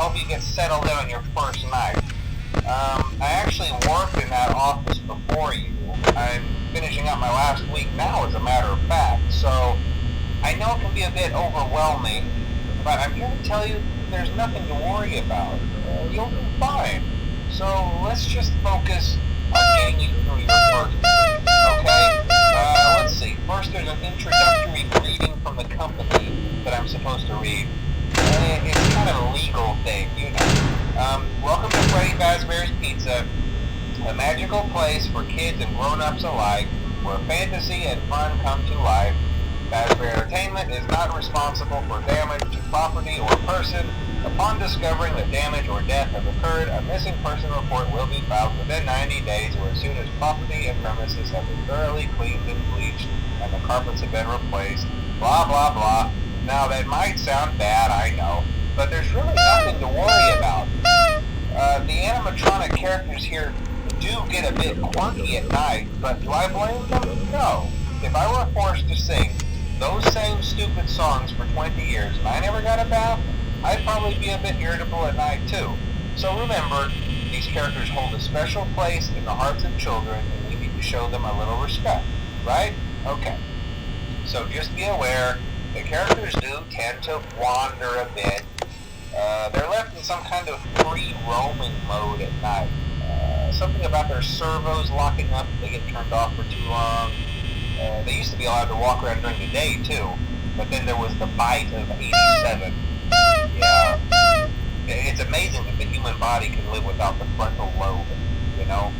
hope you get settled in on your first night. I actually worked in that office before you. I'm finishing up my last week now, as a matter of fact, so I know it can be a bit overwhelming, but I'm here to tell you there's nothing to worry about. You'll be fine. So let's just focus on getting you through your first week, okay? Let's see. First, there's an introductory greeting from the company that I'm supposed to read. It's kind of a legal thing, you know. Welcome to Freddy Fazbear's Pizza, a magical place for kids and grown-ups alike, where fantasy and fun come to life. Fazbear Entertainment is not responsible for damage to property or person. Upon discovering that damage or death has occurred, a missing person report will be filed within 90 days or as soon as property and premises have been thoroughly cleaned and bleached and the carpets have been replaced. Blah, blah, blah. Now, that might sound bad, I know, but there's really nothing to worry about. The animatronic characters here do get a bit quirky at night, but do I blame them? No. If I were forced to sing those same stupid songs for 20 years and I never got a bath, I'd probably be a bit irritable at night too. So remember, these characters hold a special place in the hearts of children and we need to show them a little respect, right? Okay. So just be aware, the characters do tend to wander a bit. They're left in some kind of free roaming mode at night. Something about their servos locking up if they get turned off for too long. They used to be allowed to walk around during the day too, but then there was the bite of 87. Yeah. It's amazing that the human body can live without the frontal lobe, you know?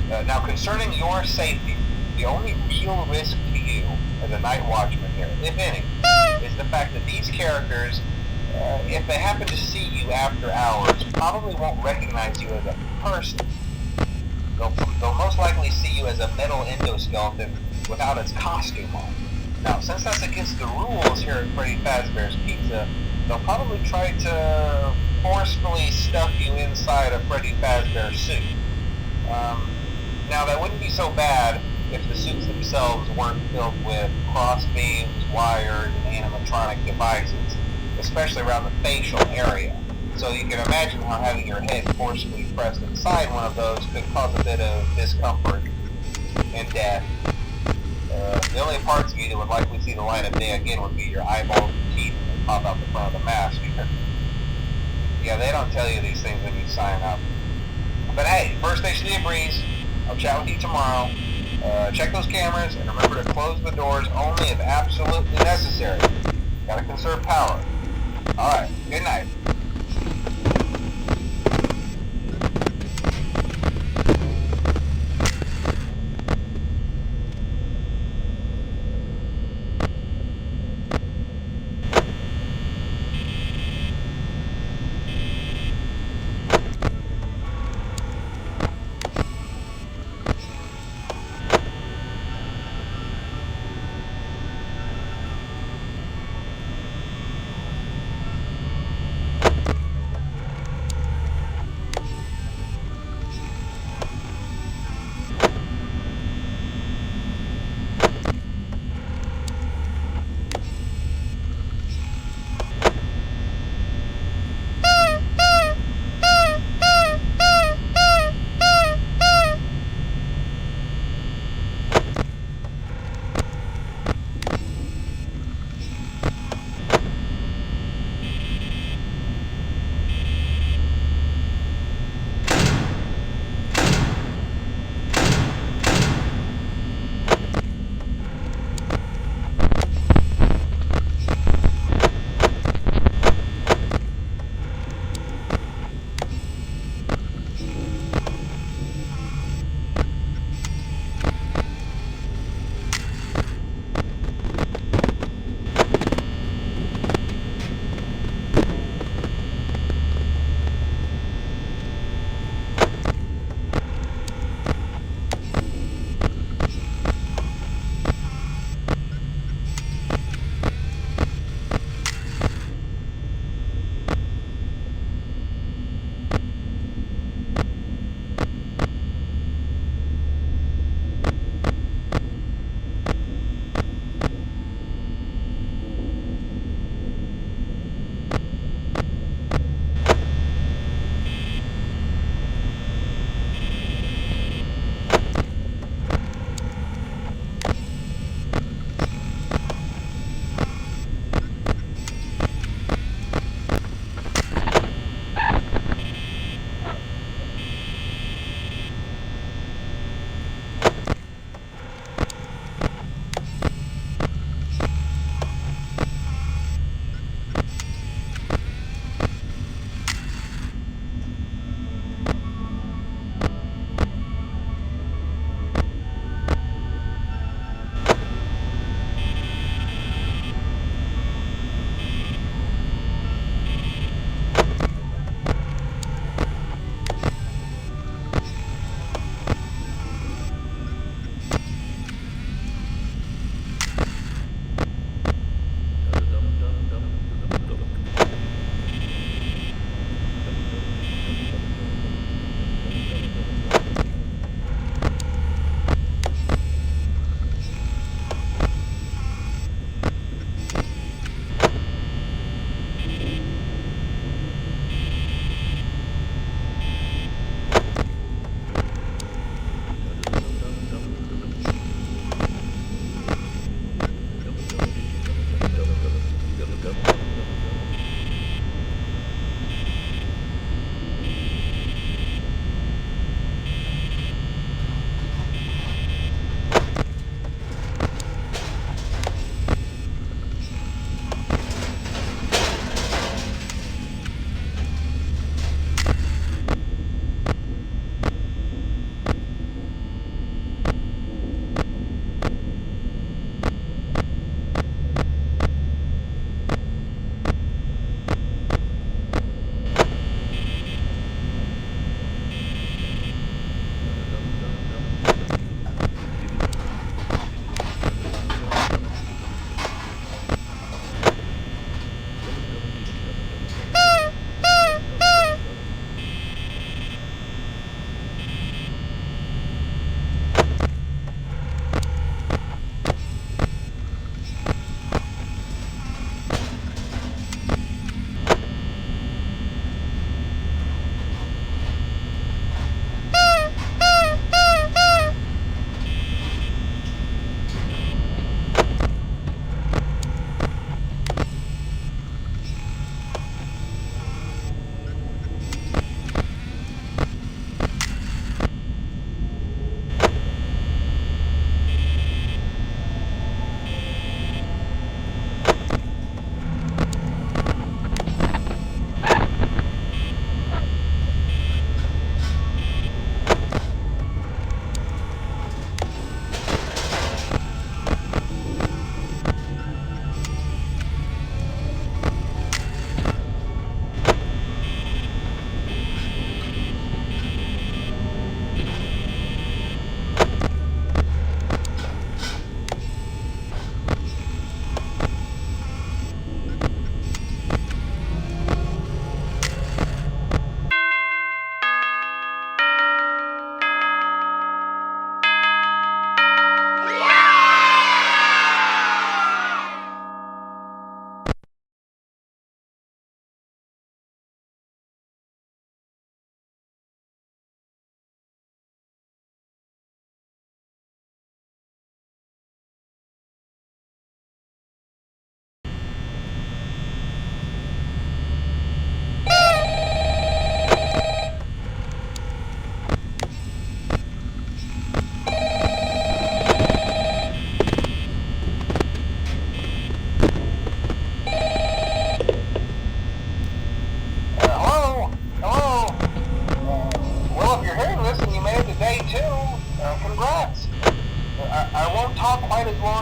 Now, concerning your safety, the only real risk to you as a night watchman here, if any, is the fact that these characters, if they happen to see you after hours, probably won't recognize you as a person. They'll most likely see you as a metal endoskeleton without its costume on. Now, since that's against the rules here at Freddy Fazbear's Pizza, they'll probably try to forcefully stuff you inside a Freddy Fazbear suit. Now, that wouldn't be so bad if the suits themselves weren't filled with cross beams, wires, and animatronic devices, especially around the facial area. So you can imagine how having your head forcefully pressed inside one of those could cause a bit of discomfort and death. The only parts of you that would likely see the light of day again would be your eyeballs and teeth that pop out the front of the mask. Yeah, they don't tell you these things when you sign up. But hey, first station of the breeze. I'll chat with you tomorrow. Check those cameras and remember to close the doors only if absolutely necessary. Gotta conserve power. Alright, good night.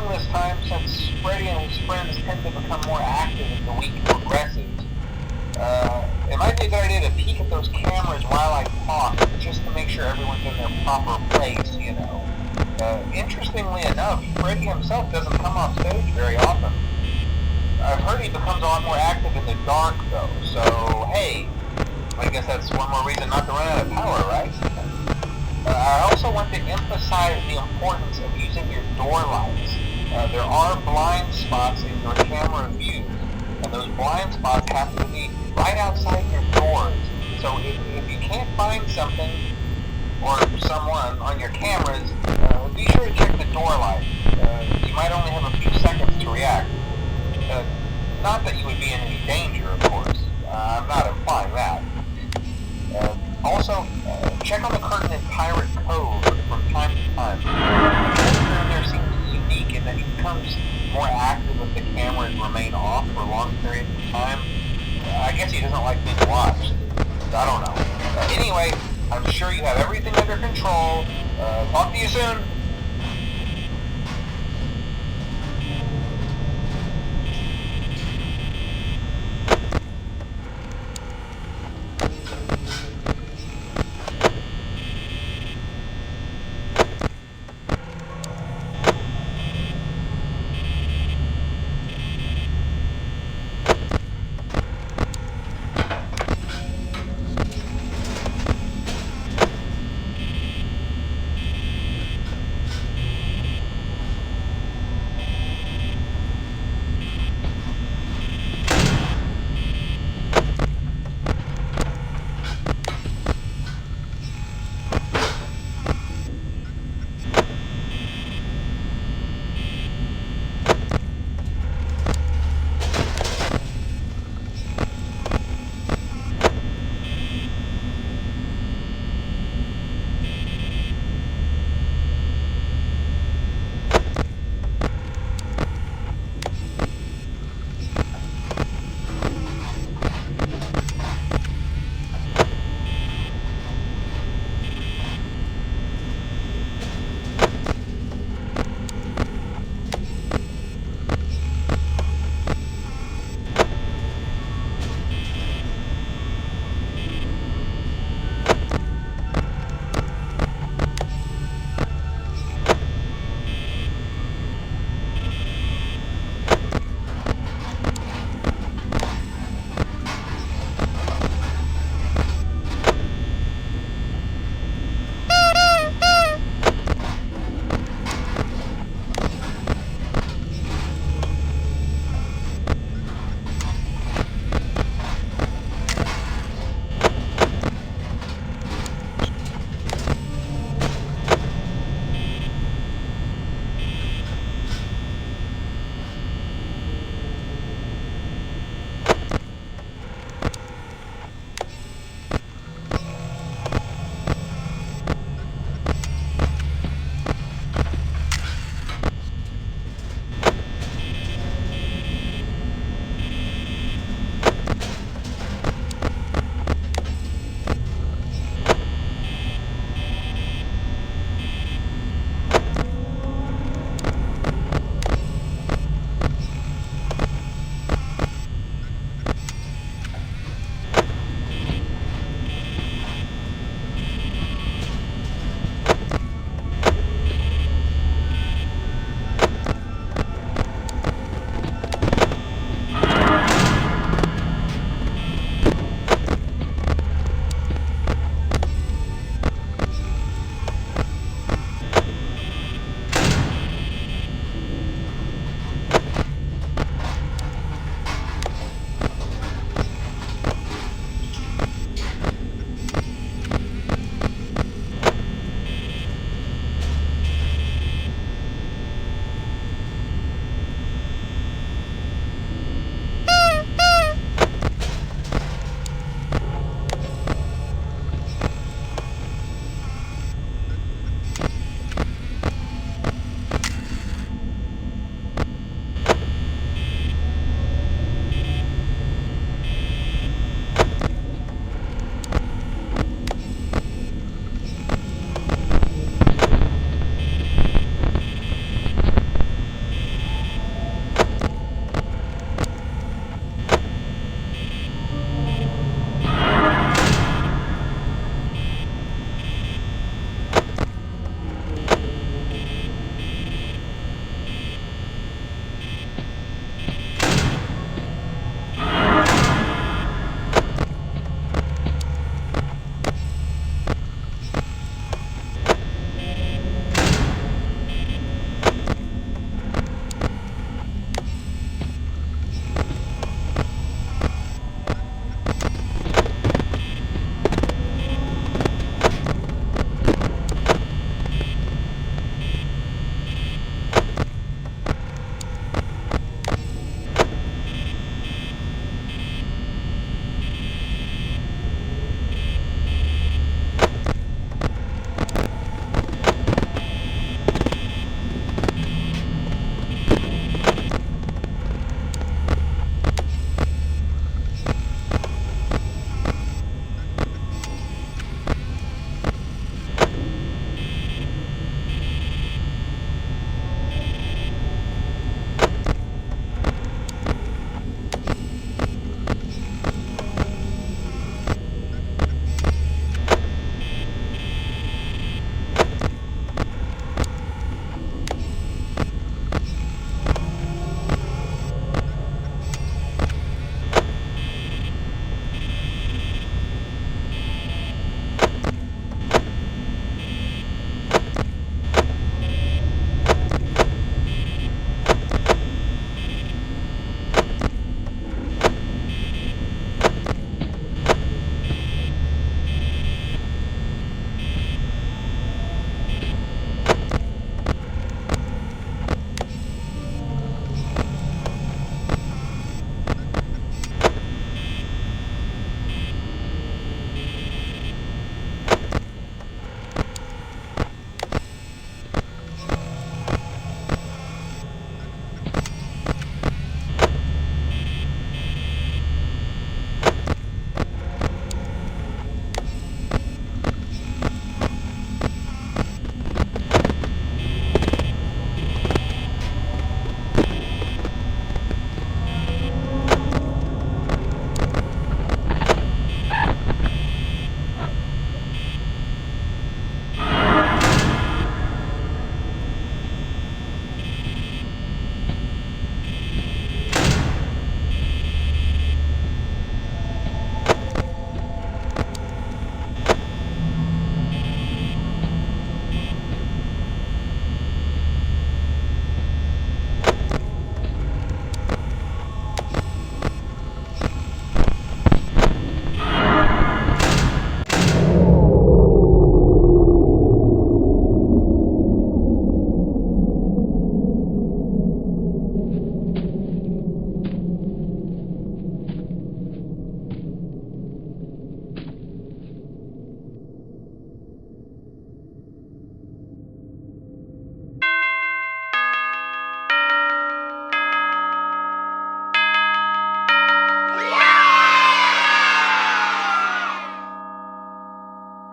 along this time, since Freddy and his friends tend to become more active as the week progresses, it might be a good idea to peek at those cameras while I talk, just to make sure everyone's in their proper place, you know. Interestingly enough, Freddy himself doesn't come off stage very often. I've heard he becomes a lot more active in the dark, though, so hey, I guess that's one more reason not to run out of power, right? I also want to emphasize the importance of using your door lights. There are blind spots in your camera views, and those blind spots happen to be right outside your doors. So if you can't find something or someone on your cameras, be sure to check the door light. You might only have a few seconds to react. Not that you would be in any danger, of course. I'm not implying that. Also, check on the curtain in Pirate Cove from time to time. The character in there seems unique in that he becomes more active if the cameras remain off for long periods of time. I guess he doesn't like being watched. I don't know. Anyway, I'm sure you have everything under control. Talk to you soon.